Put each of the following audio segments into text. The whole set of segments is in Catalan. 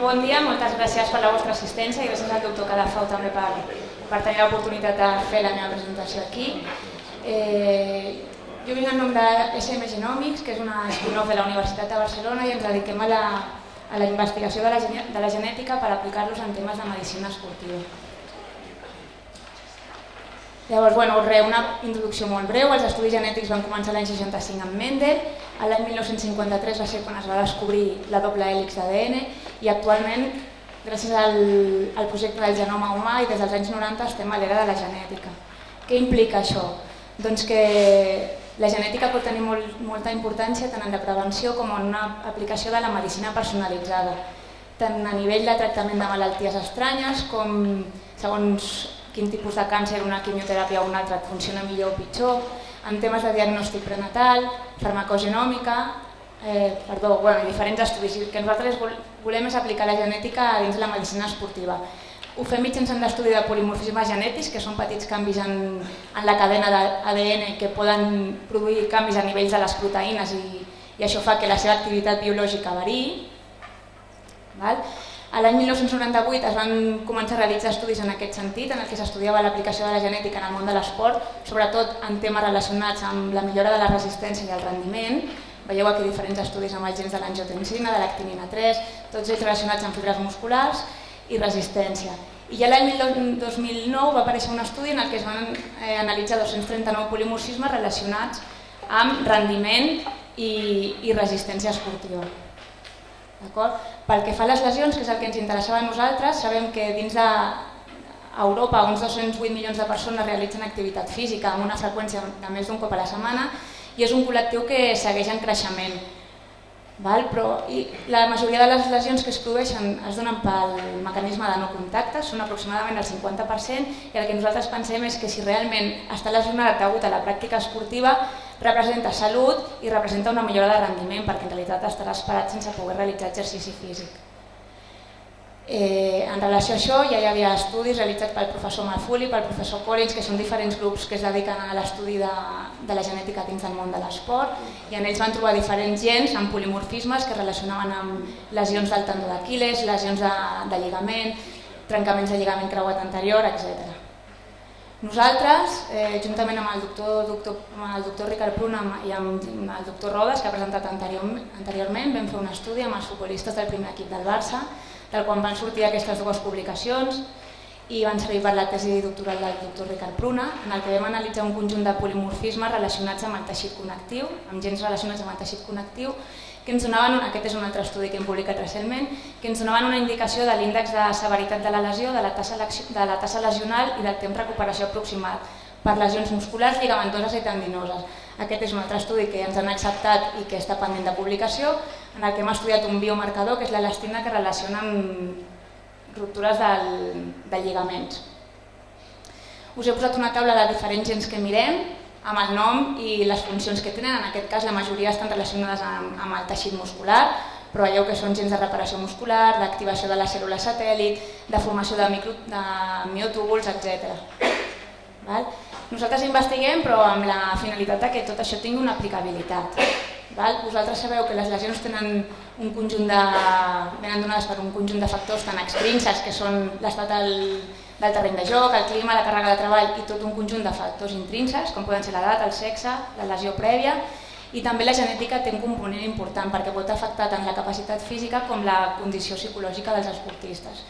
Bon dia, moltes gràcies per la vostra assistència i gràcies al doctor Cadafau també per tenir l'oportunitat de fer la meva presentació aquí. Jo vinc en nom de SM Genomics, que és una spin-off de la Universitat de Barcelona i ens dediquem a la investigació de la genètica per aplicar-los en temes de medicina esportiva. Llavors, us faré una introducció molt breu. Els estudis genètics van començar l'any 65 amb Mendel, l'any 1953 va ser quan es va descobrir la doble hèlix d'ADN i actualment, gràcies al projecte del genoma humà i des dels anys 90 estem a l'era de la genètica. Què implica això? Doncs que la genètica pot tenir molta importància tant en la prevenció com en una aplicació de la medicina personalitzada, tant a nivell de tractament de malalties estranyes com segons quin tipus de càncer una quimioteràpia o una altra et funciona millor o pitjor, en temes de diagnòstic prenatal, farmacogenòmica, diferents estudis. El que nosaltres volem és aplicar la genètica dins la medicina esportiva. Ho fem mitjançant l'estudi de polimorfismes genètics, que són petits canvis en la cadena d'ADN que poden produir canvis a nivells de les proteïnes i això fa que la seva activitat biològica variï. L'any 1998 es van començar a realitzar estudis en aquest sentit, en què s'estudiava l'aplicació de la genètica en el món de l'esport, sobretot en temes relacionats amb la millora de la resistència i el rendiment. Veieu aquí diferents estudis amb els gens de l'angiotensina, de l'actinina 3, tots ells relacionats amb fibres musculars i resistència. I ja l'any 2009 va aparèixer un estudi en què es van analitzar 239 polimorfismes relacionats amb rendiment i resistència esportiva. Pel que fa a les lesions, que és el que ens interessava a nosaltres, sabem que dins d'Europa uns 208 milions de persones realitzen activitat física amb una freqüència de més d'un cop a la setmana i és un col·lectiu que segueix en creixement. Però la majoria de les lesions que es produeixen es donen pel mecanisme de no contacte, són aproximadament el 50%, i el que nosaltres pensem és que si realment està lesionat degut a la pràctica esportiva representa salut i representa una millora de rendiment perquè en realitat estaràs parat sense poder realitzar exercici físic. En relació a això ja hi havia estudis realitzats pel professor Marfuli, pel professor Collins, que són diferents grups que es dediquen a l'estudi de la genètica dins del món de l'esport i en ells van trobar diferents gens amb polimorfismes que relacionaven amb lesions del tendó d'Aquil·les, lesions de lligament, trencaments de lligament creuat anterior, etc. Nosaltres, juntament amb el doctor Ricard Pruna i amb el doctor Rodas, que ha presentat anteriorment, vam fer un estudi amb els futbolistes del primer equip del Barça, del qual van sortir aquestes dues publicacions i van servir per la tesi doctoral del doctor Ricard Pruna, en el que vam analitzar un conjunt de polimorfismes relacionats amb el teixit connectiu, amb gens relacionats amb el teixit connectiu, que ens donaven, aquest és un altre estudi que hem publicat recentment, que ens donaven una indicació de l'índex de severitat de la lesió, de la tassa lesional i del temps de recuperació aproximat per lesions musculars, lligamentoses i tendinoses. Aquest és un altre estudi que ens han acceptat i que està pendent de publicació, en el que hem estudiat un biomarcador, que és l'elastina, que relaciona amb ruptures de lligaments. Us he posat una taula de diferents gens que mirem, amb el nom i les funcions que tenen. En aquest cas la majoria estan relacionades amb el teixit muscular, però veieu que són gens de reparació muscular, d'activació de les cèl·lules satèl·lit, de formació de miotúbuls, etc. Nosaltres investiguem però amb la finalitat que tot això tingui una aplicabilitat. Vosaltres sabeu que les lesions venen donades per un conjunt de factors tan extrínsecs que són l'estat del terreny de joc, el clima, la càrrega de treball i tot un conjunt de factors intrínsecs, com poden ser l'edat, el sexe, la lesió prèvia, i també la genètica té un component important perquè pot afectar tant la capacitat física com la condició psicològica dels esportistes.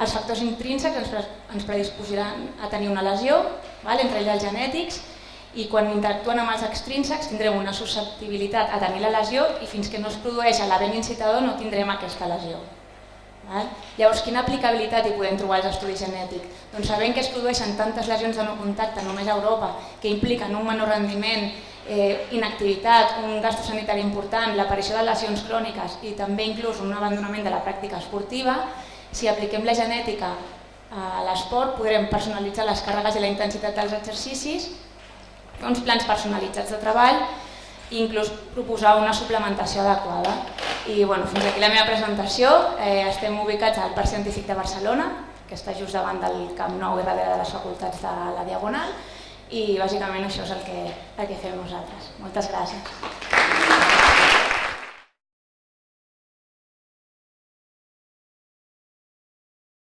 Els factors intrínsecs ens predisposiran a tenir una lesió, entre ells els genètics, i quan interactuen amb els extrínsecs tindrem una susceptibilitat a tenir la lesió i fins que no es produeix l'event incitador no tindrem aquesta lesió. Llavors, quina aplicabilitat hi podem trobar als estudis genètics? Doncs sabent que es produeixen tantes lesions de no contacte només a Europa que impliquen un menor rendiment, inactivitat, un gasto sanitari important, l'aparició de lesions cròniques i també inclús un abandonament de la pràctica esportiva, si apliquem la genètica a l'esport podrem personalitzar les càrregues i la intensitat dels exercicis, uns plans personalitzats de treball i inclús proposar una suplementació adequada. I fins aquí la meva presentació. Estem ubicats al Parc Científic de Barcelona, que està just davant del Camp Nou i darrere de les facultats de la Diagonal, i bàsicament això és el que fem nosaltres. Moltes gràcies.